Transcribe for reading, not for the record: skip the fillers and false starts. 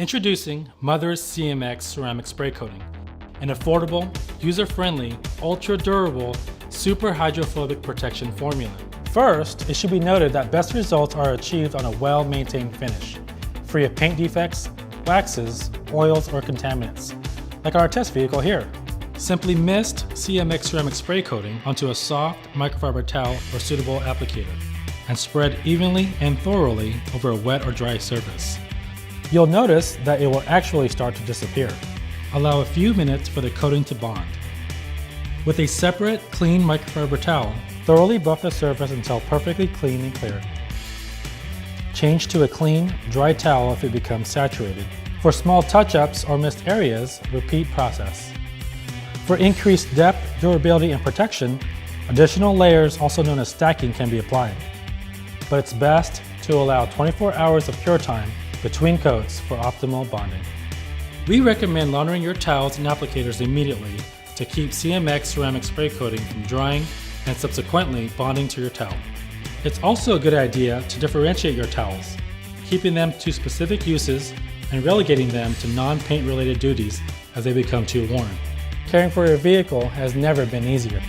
Introducing Mother's CMX ceramic spray coating, an affordable, user-friendly, ultra-durable, super hydrophobic protection formula. First, it should be noted that best results are achieved on a well-maintained finish, free of paint defects, waxes, oils, or contaminants, like our test vehicle here. Simply mist CMX ceramic spray coating onto a soft microfiber towel or suitable applicator, and spread evenly and thoroughly over a wet or dry surface. You'll notice that it will actually start to disappear. Allow a few minutes for the coating to bond. With a separate, clean microfiber towel, thoroughly buff the surface until perfectly clean and clear. Change to a clean, dry towel if it becomes saturated. For small touch-ups or missed areas, repeat process. For increased depth, durability, and protection, additional layers, also known as stacking, can be applied. But it's best to allow 24 hours of cure time between coats for optimal bonding. We recommend laundering your towels and applicators immediately to keep CMX ceramic spray coating from drying and subsequently bonding to your towel. It's also a good idea to differentiate your towels, keeping them to specific uses and relegating them to non-paint related duties as they become too worn. Caring for your vehicle has never been easier.